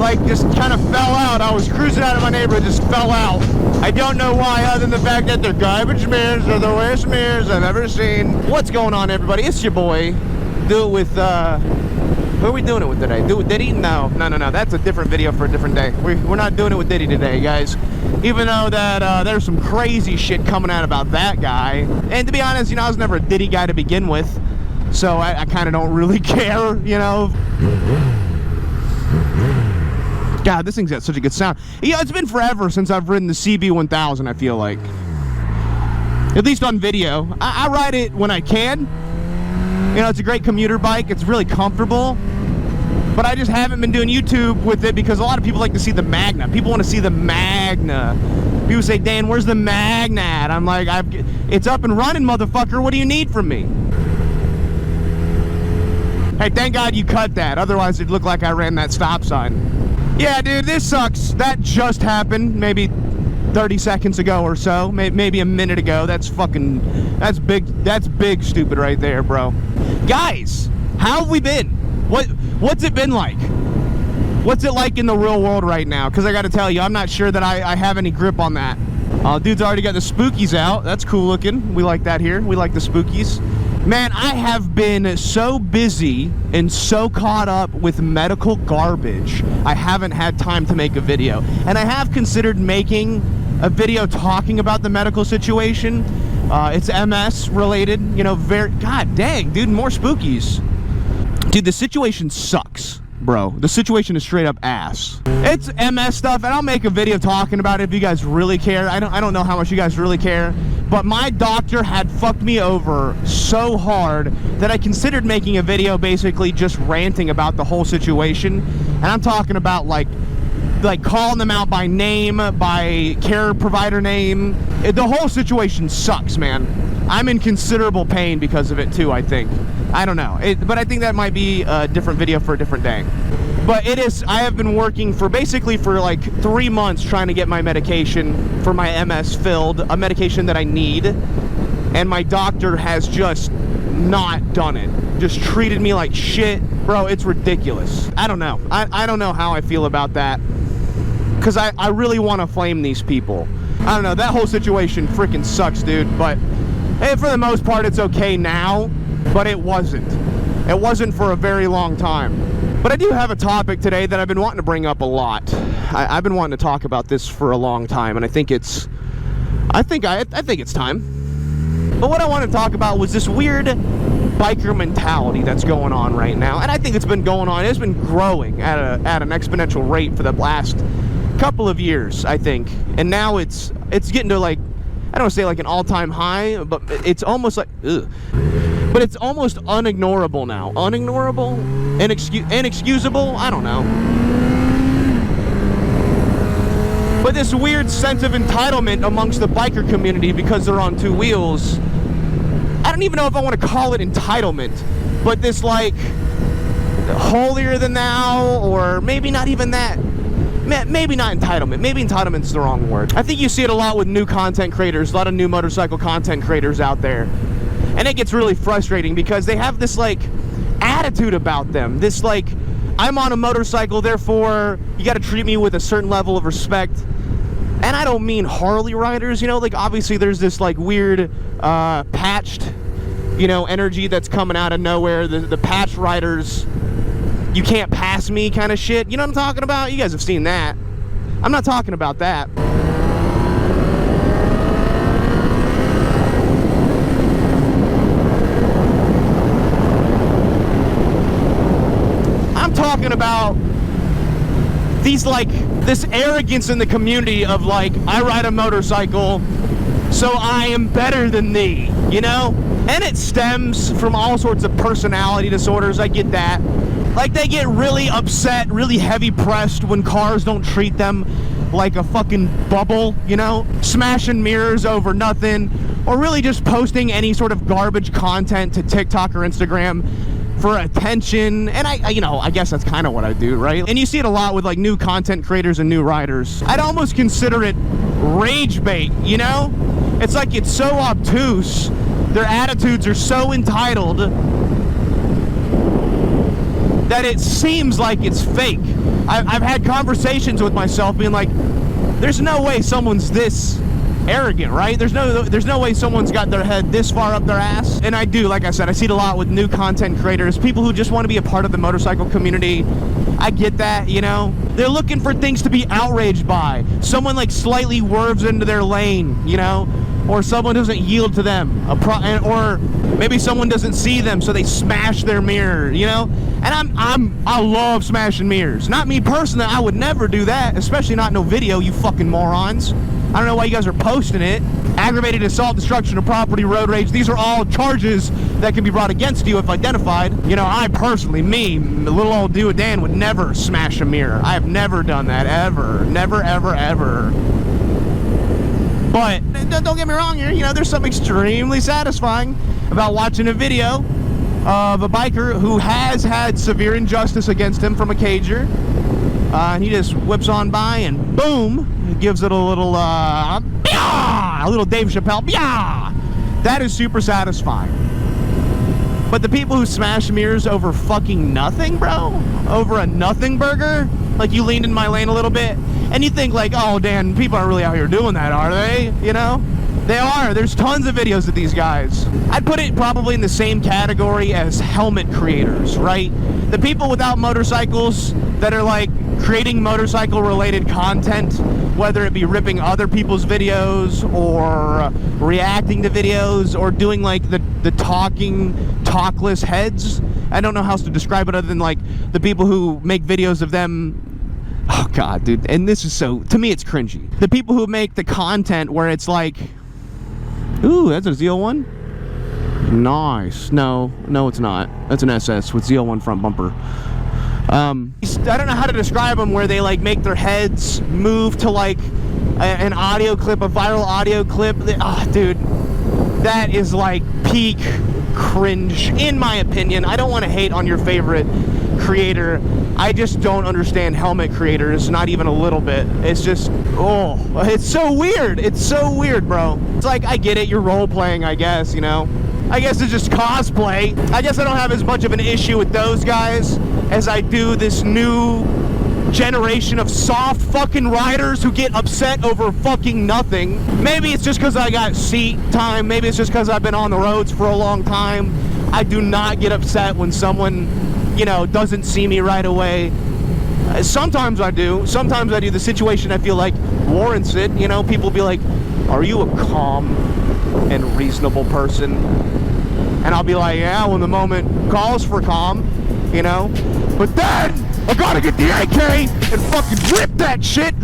bike just kind of fell out. I was cruising out of my neighborhood, just fell out. I don't know why, other than the fact that their garbage mirrors are the worst mirrors I've ever seen. What's going on, everybody? It's your boy. Do it with, who are we doing it with today? Do it with Diddy? No. That's a different video for a different day. We're not doing it with Diddy today, guys. Even though that there's some crazy shit coming out about that guy. And to be honest, you know, I was never a Diddy guy to begin with. So I kind of don't really care, you know. God, this thing's got such a good sound. Yeah, it's been forever since I've ridden the CB1000, I feel like. At least on video. I ride it when I can. You know, it's a great commuter bike. It's really comfortable. But I just haven't been doing YouTube with it because a lot of people like to see the Magna. People want to see the Magna. People say, Dan, where's the Magna at? I'm like, it's up and running, motherfucker. What do you need from me? Hey, thank God you cut that. Otherwise, it'd look like I ran that stop sign. Yeah, dude, this sucks. That just happened maybe 30 seconds ago or so. Maybe a minute ago. That's big stupid right there, bro. Guys, how have we been? What's it been like? What's it like in the real world right now? Because I got to tell you, I'm not sure that I have any grip on that. Dude's already got the spookies out. That's cool looking. We like that here. We like the spookies. Man, I have been so busy and so caught up with medical garbage, I haven't had time to make a video. And I have considered making a video talking about the medical situation. It's MS related, you know, God dang, dude, more spookies. Dude, the situation sucks, bro. The situation is straight up ass. It's MS stuff, and I'll make a video talking about it if you guys really care. I don't know how much you guys really care, but my doctor had fucked me over so hard that I considered making a video basically just ranting about the whole situation. And I'm talking about like calling them out by name, by care provider name. The whole situation sucks, man. I'm in considerable pain because of it too, I think. I don't know, but I think that might be a different video for a different day. But I have been working for like 3 months trying to get my medication for my MS filled, a medication that I need, and my doctor has just not done it. Just treated me like shit. Bro, it's ridiculous. I don't know. I don't know how I feel about that, because I really want to flame these people. I don't know, that whole situation freaking sucks, dude, but hey, for the most part it's okay now, but it wasn't. It wasn't for a very long time. But I do have a topic today that I've been wanting to bring up a lot. I've been wanting to talk about this for a long time, and I think it's time. But what I want to talk about was this weird biker mentality that's going on right now, and I think it's been going on. It's been growing at an exponential rate for the last couple of years, I think, and now it's getting to, like, I don't want to say like an all-time high, but it's almost like, ugh. But it's almost unignorable now. Unignorable? Inexcusable? I don't know. But this weird sense of entitlement amongst the biker community because they're on two wheels, I don't even know if I want to call it entitlement, but this like holier than thou, or maybe not even that. Maybe not entitlement. Maybe entitlement's the wrong word. I think you see it a lot with new content creators, a lot of new motorcycle content creators out there. And it gets really frustrating because they have this like attitude about them. This like, I'm on a motorcycle, therefore you got to treat me with a certain level of respect. And I don't mean Harley riders, you know, like obviously there's this like weird patched, you know, energy that's coming out of nowhere. The patch riders, you can't pass me kind of shit. You know what I'm talking about? You guys have seen that. I'm not talking about that. I'm talking about these like this arrogance in the community of like, I ride a motorcycle, so I am better than thee, you know? And it stems from all sorts of personality disorders. I get that. Like, they get really upset, really heavy pressed when cars don't treat them like a fucking bubble, you know? Smashing mirrors over nothing, or really just posting any sort of garbage content to TikTok or Instagram for attention. And I guess that's kind of what I do, right? And you see it a lot with like new content creators and new riders. I'd almost consider it rage bait, you know? It's like it's so obtuse. Their attitudes are so entitled. that it seems like it's fake. I've had conversations with myself being like, there's no way someone's this arrogant, right? There's no way someone's got their head this far up their ass. And I do, like I said, I see it a lot with new content creators, people who just want to be a part of the motorcycle community. I get that, you know? They're looking for things to be outraged by. Someone like slightly swerves into their lane, you know? Or someone doesn't yield to them. Or maybe someone doesn't see them, so they smash their mirror, you know? And I love smashing mirrors. Not me personally, I would never do that, especially not no video, you fucking morons. I don't know why you guys are posting it. Aggravated assault, destruction of property, road rage. These are all charges that can be brought against you if identified. You know, I personally, little old DOITWITHDAN, would never smash a mirror. I have never done that, ever. Never, ever, ever. But don't get me wrong here. You know, there's something extremely satisfying about watching a video of a biker who has had severe injustice against him from a cager. And he just whips on by and boom, gives it a little Dave Chappelle, that is super satisfying. But the people who smash mirrors over fucking nothing, bro, over a nothing burger, like you leaned in my lane a little bit, and you think like, oh, Dan, people aren't really out here doing that, are they? You know? They are. There's tons of videos of these guys. I'd put it probably in the same category as helmet creators, right? The people without motorcycles that are like creating motorcycle related content, whether it be ripping other people's videos or reacting to videos or doing like the talkless heads. I don't know how else to describe it other than like the people who make videos of them. Oh God, dude. And this is so, to me, it's cringy. The people who make the content where it's like, ooh, that's a ZL1? Nice. No, it's not. That's an SS with ZL1 front bumper. I don't know how to describe them, where they like make their heads move to like an audio clip, a viral audio clip. Dude, that is like peak cringe, in my opinion. I don't want to hate on your favorite creator. I just don't understand helmet creators, not even a little bit. It's just, it's so weird. It's so weird, bro. It's like, I get it, you're role-playing, I guess, you know? I guess it's just cosplay. I guess I don't have as much of an issue with those guys as I do this new generation of soft fucking riders who get upset over fucking nothing. Maybe it's just because I got seat time. Maybe it's just because I've been on the roads for a long time. I do not get upset when someone, you know, doesn't see me right away. Sometimes I do. Sometimes I do. The situation I feel like warrants it. You know, people be like, are you a calm and reasonable person? And I'll be like, yeah, when the moment calls for calm, you know? But then I gotta get the AK and fucking rip that shit.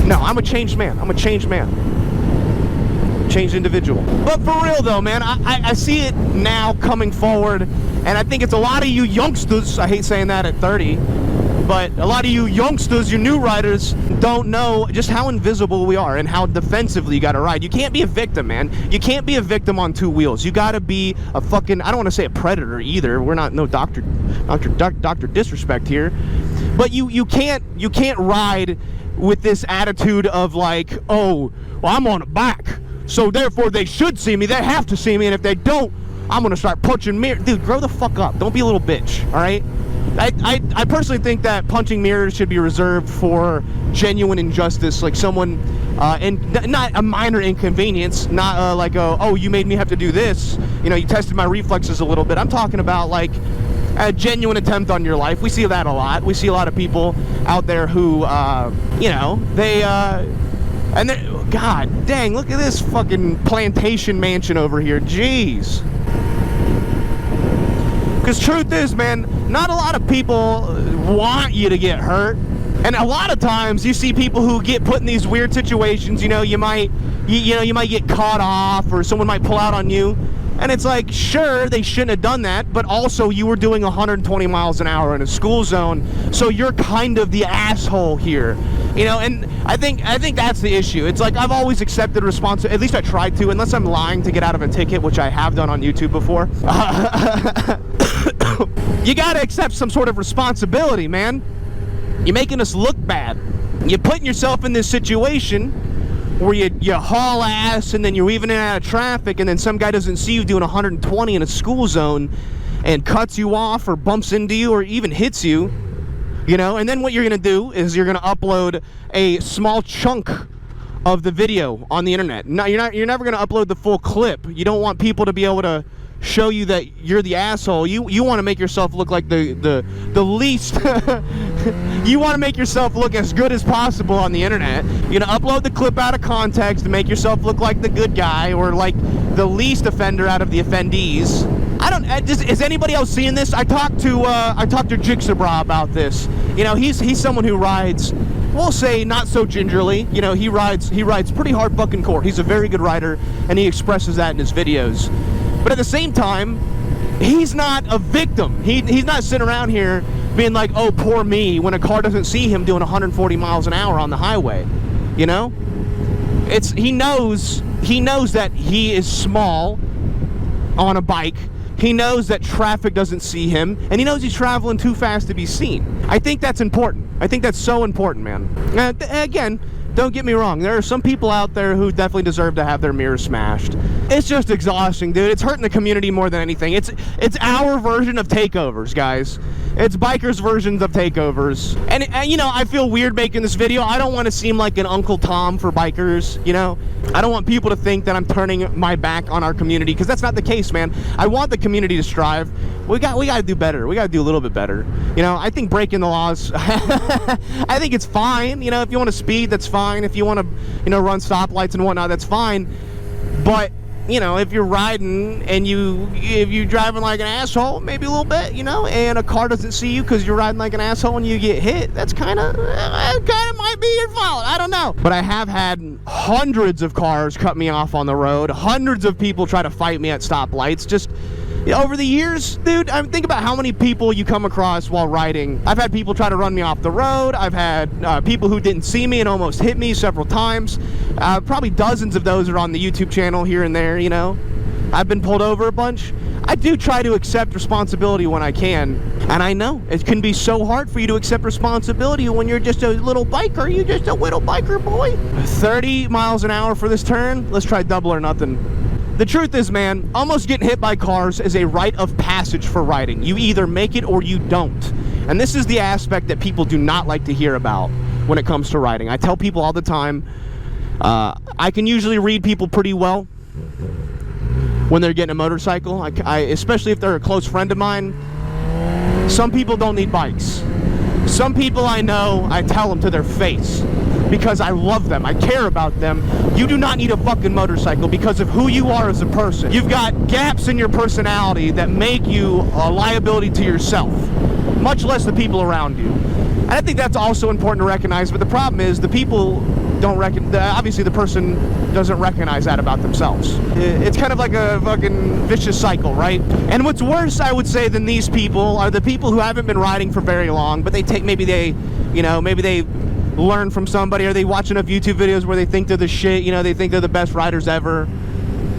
No, I'm a changed man. I'm a changed man. Changed individual. But for real though, man, I see it now coming forward, and I think it's a lot of you youngsters, I hate saying that at 30, but a lot of you youngsters, you new riders, don't know just how invisible we are and how defensively you gotta ride. You can't be a victim, man. You can't be a victim on two wheels. You gotta be a fucking, I don't want to say a predator either. We're not no doctor disrespect here. But you can't ride with this attitude of like, oh, well, I'm on a bike, so therefore they should see me. They have to see me, and if they don't, I'm gonna start punching mirrors. Dude, grow the fuck up. Don't be a little bitch, all right? I personally think that punching mirrors should be reserved for genuine injustice, like someone, and not a minor inconvenience, not like, oh, you made me have to do this, you know, you tested my reflexes a little bit. I'm talking about like a genuine attempt on your life. We see that a lot. We see a lot of people out there who, you know, they, and they're, God dang, look at this fucking plantation mansion over here. Jeez. Because truth is, man, not a lot of people want you to get hurt. And a lot of times you see people who get put in these weird situations, you know, you might get caught off, or someone might pull out on you. And it's like, sure, they shouldn't have done that, but also you were doing 120 miles an hour in a school zone, so you're kind of the asshole here. You know, and I think that's the issue. It's like, I've always accepted responsibility, at least I tried to, unless I'm lying to get out of a ticket, which I have done on YouTube before. You gotta accept some sort of responsibility, man. You're making us look bad. You're putting yourself in this situation where you haul ass, and then you're weaving in and out of traffic, and then some guy doesn't see you doing 120 in a school zone, and cuts you off or bumps into you or even hits you, you know, and then what you're going to do is you're going to upload a small chunk of the video on the internet. No, you're never going to upload the full clip. You don't want people to be able to show you that you're the asshole. You want to make yourself look like the least you want to make yourself look as good as possible on the internet. You're gonna upload the clip out of context to make yourself look like the good guy or like the least offender out of the offendees. Is anybody else seeing this? I talked to Jigsaw about this. You know, he's someone who rides, we'll say, not so gingerly. You know, he rides pretty hard bucking court. He's a very good rider, and he expresses that in his videos. But at the same time, he's not a victim. He's not sitting around here being like, oh, poor me, when a car doesn't see him doing 140 miles an hour on the highway. You know? He knows that he is small on a bike. He knows that traffic doesn't see him, and he knows he's traveling too fast to be seen. I think that's important. I think that's so important, man. Again, don't get me wrong. There are some people out there who definitely deserve to have their mirrors smashed. It's just exhausting, dude. It's hurting the community more than anything. It's our version of takeovers, guys. It's bikers' versions of takeovers. And you know, I feel weird making this video. I don't want to seem like an Uncle Tom for bikers, you know? I don't want people to think that I'm turning my back on our community, because that's not the case, man. I want the community to strive. We got to do better. We got to do a little bit better. You know, I think breaking the laws, I think it's fine. You know, if you want to speed, that's fine. If you want to, you know, run stoplights and whatnot, that's fine. But you know, if you're riding and if you're driving like an asshole, maybe a little bit, you know, and a car doesn't see you because you're riding like an asshole and you get hit, that's kind of might be your fault. I don't know. But I have had hundreds of cars cut me off on the road. Hundreds of people try to fight me at stoplights. Just over the years, dude, I mean, think about how many people you come across while riding. I've had people try to run me off the road. I've had people who didn't see me and almost hit me several times. Probably dozens of those are on the YouTube channel here and there, you know. I've been pulled over a bunch. I do try to accept responsibility when I can. And I know it can be so hard for you to accept responsibility when you're just a little biker. You're just a little biker boy. 30 miles an hour for this turn. Let's try double or nothing. The truth is, man, almost getting hit by cars is a rite of passage for riding. You either make it or you don't. And this is the aspect that people do not like to hear about when it comes to riding. I tell people all the time, I can usually read people pretty well when they're getting a motorcycle, especially if they're a close friend of mine. Some people don't need bikes. Some people I know, I tell them to their face, because I love them, I care about them. You do not need a fucking motorcycle because of who you are as a person. You've got gaps in your personality that make you a liability to yourself, much less the people around you. And I think that's also important to recognize, but the problem is the people don't obviously the person doesn't recognize that about themselves. It's kind of like a fucking vicious cycle, right? And what's worse, I would say, than these people are the people who haven't been riding for very long, but maybe they learn from somebody, or they watch enough YouTube videos where they think they're the shit, you know, they think they're the best riders ever,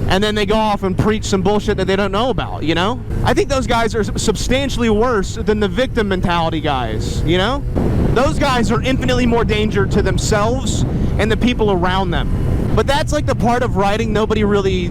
and then they go off and preach some bullshit that they don't know about, you know? I think those guys are substantially worse than the victim mentality guys, you know? Those guys are infinitely more danger to themselves and the people around them. But that's like the part of riding nobody really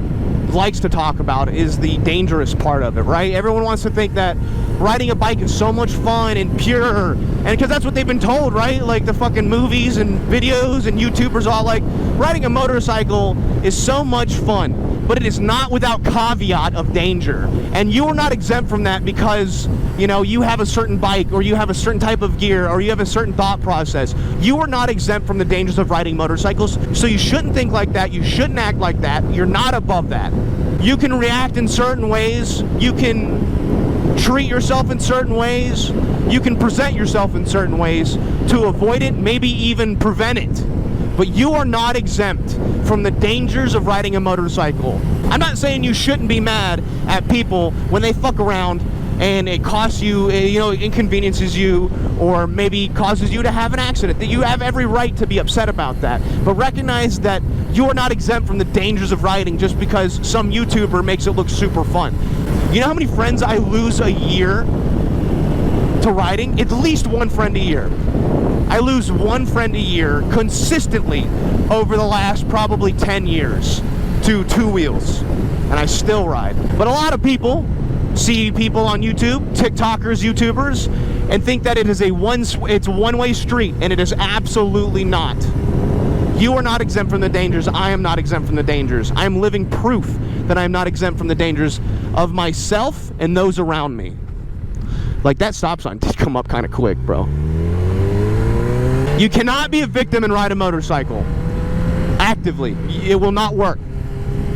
likes to talk about, is the dangerous part of it, right? Everyone wants to think that riding a bike is so much fun and pure, and because that's what they've been told, right? Like the fucking movies and videos and YouTubers all like, riding a motorcycle is so much fun, but it is not without caveat of danger. And you are not exempt from that because, you know, you have a certain bike, or you have a certain type of gear, or you have a certain thought process. You are not exempt from the dangers of riding motorcycles, so you shouldn't think like that. You shouldn't act like that. You're not above that. You can react in certain ways. You can treat yourself in certain ways. You can present yourself in certain ways to avoid it, maybe even prevent it. But you are not exempt from the dangers of riding a motorcycle. I'm not saying you shouldn't be mad at people when they fuck around and it costs you, you know, inconveniences you, or maybe causes you to have an accident. That you have every right to be upset about that. But recognize that you are not exempt from the dangers of riding just because some YouTuber makes it look super fun. You know how many friends I lose a year to riding? At least one friend a year. I lose one friend a year consistently over the last probably 10 years to two wheels, and I still ride. But a lot of people see people on YouTube, TikTokers, YouTubers, and think that it is it's a one-way street, and it is absolutely not. You are not exempt from the dangers. I am not exempt from the dangers. I am living proof that I am not exempt from the dangers of myself and those around me. Like, that stop sign did come up kind of quick, bro. You cannot be a victim and ride a motorcycle actively. It will not work.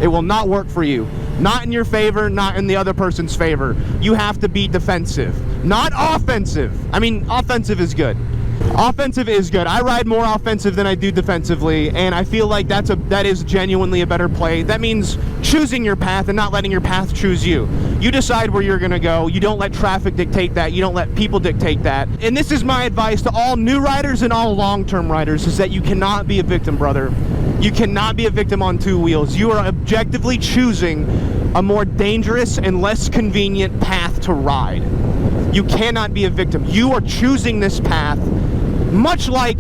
It will not work for you. Not in your favor, not in the other person's favor. You have to be defensive, not offensive. I mean, offensive is good. Offensive is good. I ride more offensive than I do defensively, and I feel like that is genuinely a better play. That means choosing your path and not letting your path choose you. You decide where you're gonna go. You don't let traffic dictate that. You don't let people dictate that. And this is my advice to all new riders and all long-term riders, is that you cannot be a victim, brother. You cannot be a victim on two wheels. You are objectively choosing a more dangerous and less convenient path to ride. You cannot be a victim. You are choosing this path, much like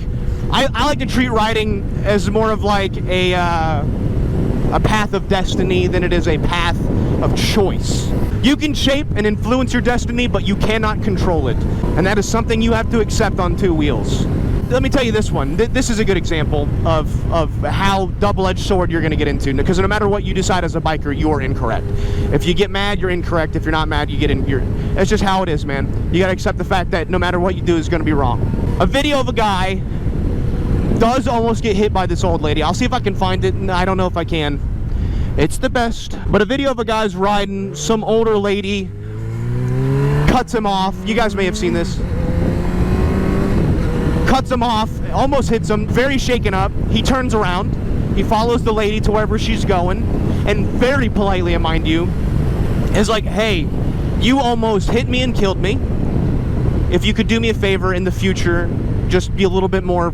I like to treat riding as more of like a path of destiny than it is a path of choice. You can shape and influence your destiny, but you cannot control it. And that is something you have to accept on two wheels. Let me tell you this one. This is a good example of how double-edged sword you're going to get into. Because no matter what you decide as a biker, you are incorrect. If you get mad, you're incorrect. If you're not mad, you get in. That's just how it is, man. You got to accept the fact that no matter what you do is going to be wrong. A video of a guy does almost get hit by this old lady. I'll see if I can find it. I don't know if I can. It's the best. But a video of a guy's riding some older lady, cuts him off. You guys may have seen this. Cuts him off, almost hits him, very shaken up. He turns around, he follows the lady to wherever she's going, and very politely, mind you, is like, hey, you almost hit me and killed me. If you could do me a favor in the future, just be a little bit more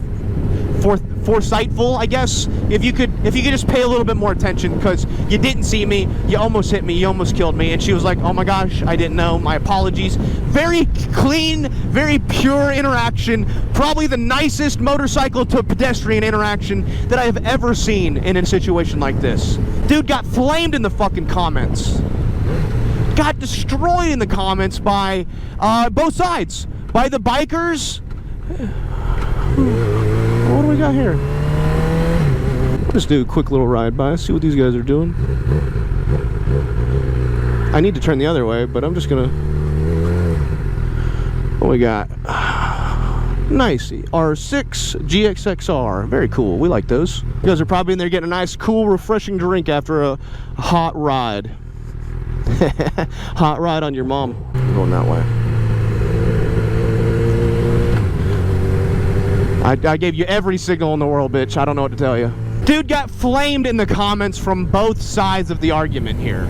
foresightful, I guess. If you could just pay a little bit more attention, because you didn't see me, you almost hit me, you almost killed me. And she was like, oh my gosh, I didn't know, my apologies. Very clean, very pure interaction. Probably the nicest motorcycle to pedestrian interaction that I have ever seen in a situation like this. Dude got flamed in the fucking comments. Got destroyed in the comments by both sides. By the bikers. What do we got here? Let's do a quick little ride by, see what these guys are doing. I need to turn the other way, but I'm just gonna... What we got? Nice R6 GXXR. Very cool. We like those. You guys are probably in there getting a nice, cool, refreshing drink after a hot ride. Hot ride on your mom. I'm going that way. I gave you every signal in the world, bitch. I don't know what to tell you. Dude got flamed in the comments from both sides of the argument here.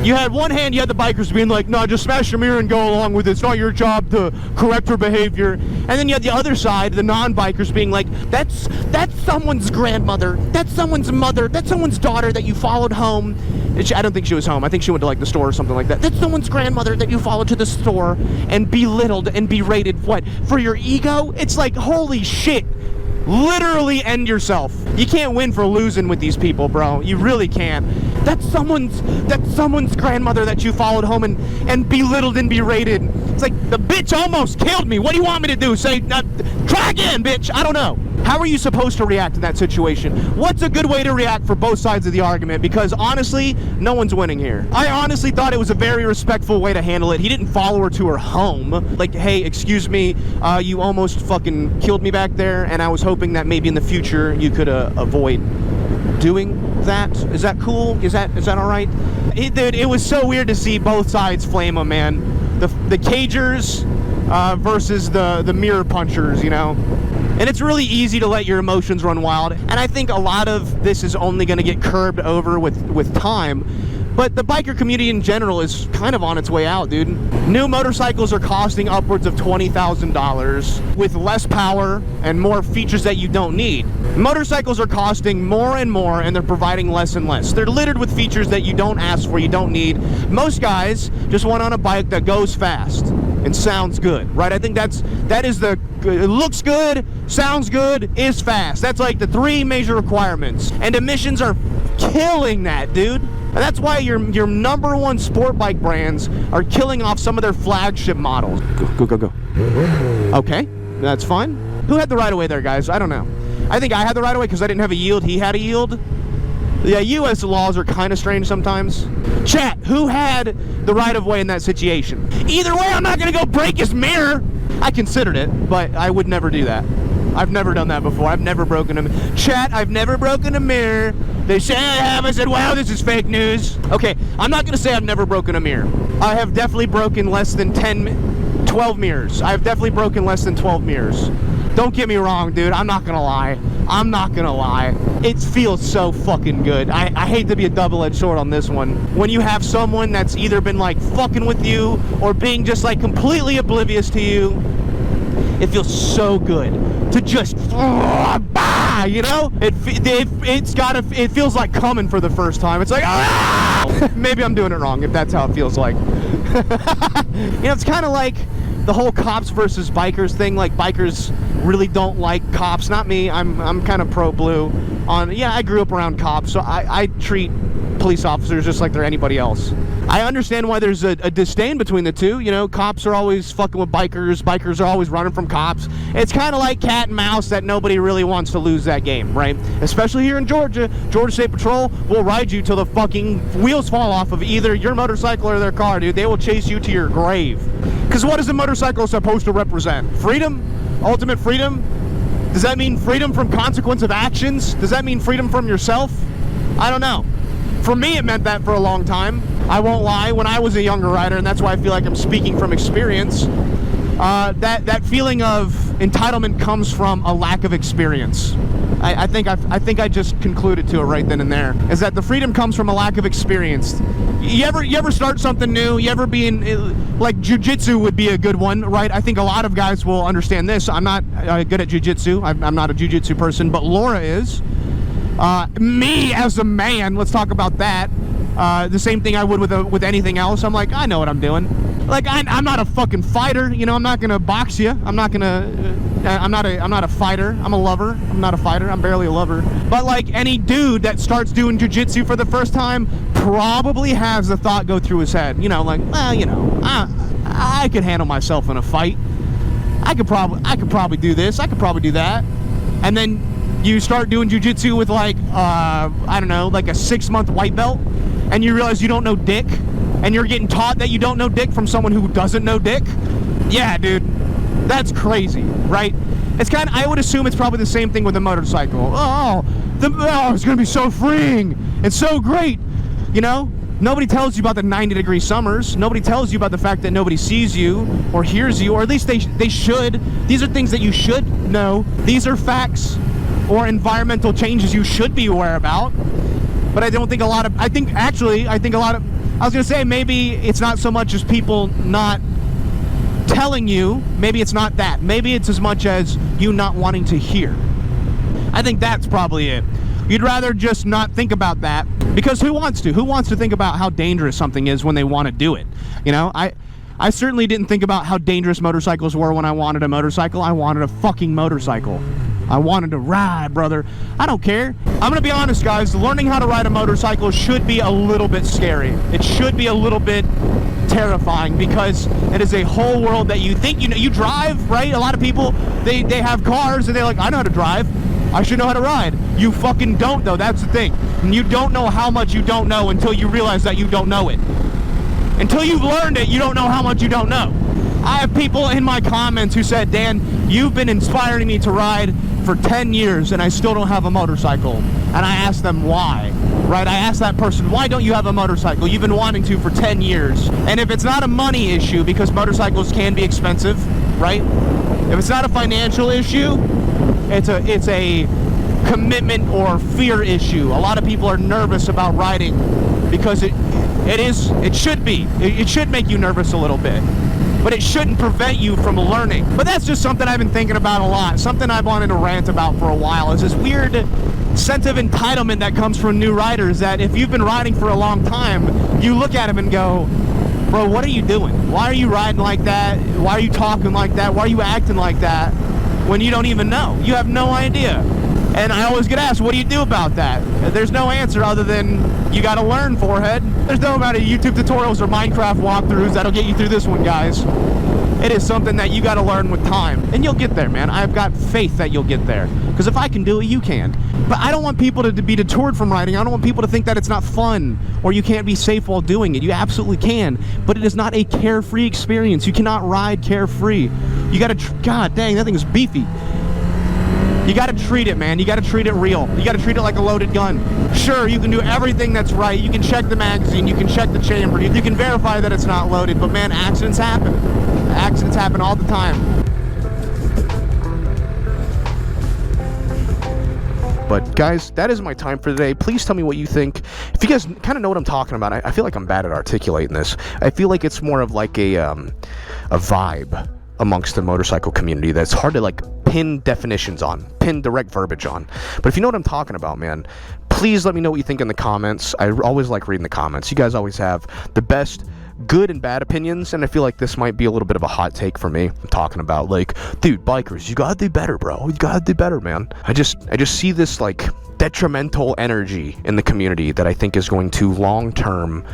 You had one hand, you had the bikers being like, no, just smash your mirror and go along with it. It's not your job to correct her behavior. And then you had the other side, the non-bikers, being like, that's someone's grandmother. That's someone's mother. That's someone's daughter that you followed home. I don't think she was home. I think she went to like the store or something like that. That's someone's grandmother that you followed to the store and belittled and berated, what, for your ego? It's like, holy shit. Literally end yourself. You can't win for losing with these people, bro. You really can't. That's someone's grandmother that you followed home and belittled and berated. It's like, the bitch almost killed me. What do you want me to do? Say, try again, bitch. I don't know. How are you supposed to react in that situation? What's a good way to react for both sides of the argument? Because honestly, no one's winning here. I honestly thought it was a very respectful way to handle it. He didn't follow her to her home. Like, hey, excuse me, you almost fucking killed me back there, and I was hoping that maybe in the future you could avoid doing that. Is that cool? Is that all right? It was so weird to see both sides flame him, man. The cagers versus the mirror punchers, you know? And it's really easy to let your emotions run wild. And I think a lot of this is only going to get curbed over with time. But the biker community in general is kind of on its way out, dude. New motorcycles are costing upwards of $20,000 with less power and more features that you don't need. Motorcycles are costing more and more, and they're providing less and less. They're littered with features that you don't ask for, you don't need. Most guys just want on a bike that goes fast and sounds good, right? I think that is it looks good, sounds good, is fast. That's like the three major requirements. And emissions are killing that, dude. And that's why your number one sport bike brands are killing off some of their flagship models. Go. Okay, that's fine. Who had the right of way there, guys? I don't know. I think I had the right of way because I didn't have a yield. He had a yield. Yeah, U.S. laws are kind of strange sometimes. Chat, who had the right of way in that situation? Either way, I'm not going to go break his mirror. I considered it, but I would never do that. I've never done that before. I've never broken a mirror. Chat, I've never broken a mirror. They say I have. I said, wow, this is fake news. Okay, I'm not going to say I've never broken a mirror. I have definitely broken less than 12 mirrors. I've definitely broken less than 12 mirrors. Don't get me wrong, dude. I'm not going to lie. I'm not going to lie. It feels so fucking good. I hate to be a double-edged sword on this one. When you have someone that's either been, like, fucking with you or being just, like, completely oblivious to you, it feels so good to just, you know? It feels like coming for the first time. It's like, maybe I'm doing it wrong if that's how it feels like. You know, it's kind of like the whole cops versus bikers thing. Like, bikers really don't like cops. Not me. I'm kind of pro-blue. Yeah, I grew up around cops, so I treat police officers just like they're anybody else. I understand why there's a disdain between the two. You know, cops are always fucking with bikers. Bikers are always running from cops. It's kind of like cat and mouse that nobody really wants to lose that game, right? Especially here in Georgia. Georgia State Patrol will ride you till the fucking wheels fall off of either your motorcycle or their car, dude. They will chase you to your grave. Because what is a motorcycle supposed to represent? Freedom? Ultimate freedom? Does that mean freedom from consequence of actions? Does that mean freedom from yourself? I don't know. For me, it meant that for a long time. I won't lie, when I was a younger rider, and that's why I feel like I'm speaking from experience, that feeling of entitlement comes from a lack of experience. I think I just concluded to it right then and there, is that the freedom comes from a lack of experience. You ever start something new? You ever be in, like, jiu-jitsu would be a good one, right? I think a lot of guys will understand this. I'm not good at jiu-jitsu. I'm not a jiu-jitsu person, but Laura is. Me as a man, let's talk about that. The same thing I would with anything else. I'm like, I know what I'm doing. Like, I'm not a fucking fighter, you know. I'm not gonna box you. I'm not a fighter. I'm a lover. I'm not a fighter. I'm barely a lover. But like any dude that starts doing jiu-jitsu for the first time probably has the thought go through his head. You know, like, well, you know, I could handle myself in a fight. I could probably do this. I could probably do that. And then you start doing jiu-jitsu with, like, I don't know, like a 6-month white belt, and you realize you don't know dick, and you're getting taught that you don't know dick from someone who doesn't know dick. Yeah, dude, that's crazy, right? It's kind of, I would assume it's probably the same thing with a motorcycle. It's gonna be so freeing. It's so great, you know? Nobody tells you about the 90-degree summers. Nobody tells you about the fact that nobody sees you or hears you, or at least they should. These are things that you should know. These are facts or environmental changes you should be aware about. But I don't think I think a lot of, I was going to say, maybe it's not so much as people not telling you. Maybe it's not that. Maybe it's as much as you not wanting to hear. I think that's probably it. You'd rather just not think about that, because who wants to? Who wants to think about how dangerous something is when they want to do it? You know, I certainly didn't think about how dangerous motorcycles were when I wanted a motorcycle. I wanted a fucking motorcycle. I wanted to ride, brother. I don't care. I'm going to be honest, guys. Learning how to ride a motorcycle should be a little bit scary. It should be a little bit terrifying, because it is a whole world that you think you know. You drive, right? A lot of people, they have cars and they're like, I know how to drive. I should know how to ride. You fucking don't, though. That's the thing. And you don't know how much you don't know until you realize that you don't know it. Until you've learned it, you don't know how much you don't know. I have people in my comments who said, Dan, you've been inspiring me to ride for 10 years and I still don't have a motorcycle. And I asked them why, right? I asked that person, why don't you have a motorcycle? You've been wanting to for 10 years. And if it's not a money issue, because motorcycles can be expensive, right? If it's not a financial issue, it's a commitment or fear issue. A lot of people are nervous about riding because it should make you nervous a little bit, but it shouldn't prevent you from learning. But that's just something I've been thinking about a lot. Something I've wanted to rant about for a while is this weird sense of entitlement that comes from new riders, that if you've been riding for a long time, you look at them and go, bro, what are you doing? Why are you riding like that? Why are you talking like that? Why are you acting like that when you don't even know? You have no idea. And I always get asked, what do you do about that? There's no answer other than you gotta learn, forehead. There's no amount of YouTube tutorials or Minecraft walkthroughs that'll get you through this one, guys. It is something that you gotta learn with time. And you'll get there, man. I've got faith that you'll get there. Because if I can do it, you can. But I don't want people to be deterred from riding. I don't want people to think that it's not fun or you can't be safe while doing it. You absolutely can. But it is not a carefree experience. You cannot ride carefree. You gotta, God dang, that thing is beefy. You gotta treat it, man. You gotta treat it real. You gotta treat it like a loaded gun. Sure, you can do everything that's right. You can check the magazine. You can check the chamber. You can verify that it's not loaded. But man, accidents happen. Accidents happen all the time. But guys, that is my time for today. Please tell me what you think. If you guys kind of know what I'm talking about, I feel like I'm bad at articulating this. I feel like it's more of like a vibe amongst the motorcycle community that's hard to like pin definitions on, pin direct verbiage on. But if you know what I'm talking about, man, please let me know what you think in the comments. I always like reading the comments. You guys always have the best good and bad opinions, and I feel like this might be a little bit of a hot take for me. I'm talking about like, dude, bikers, you gotta do better, bro. You gotta do better, man. I just see this like detrimental energy in the community that I think is going to long-term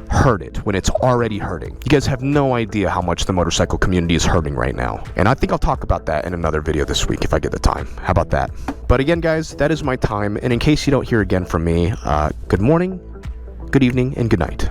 hurt it when it's already hurting. You guys have no idea how much the motorcycle community is hurting right now. And I think I'll talk about that in another video this week if I get the time. How about that? But again, guys, that is my time. And in case you don't hear again from me, good morning, good evening, and good night.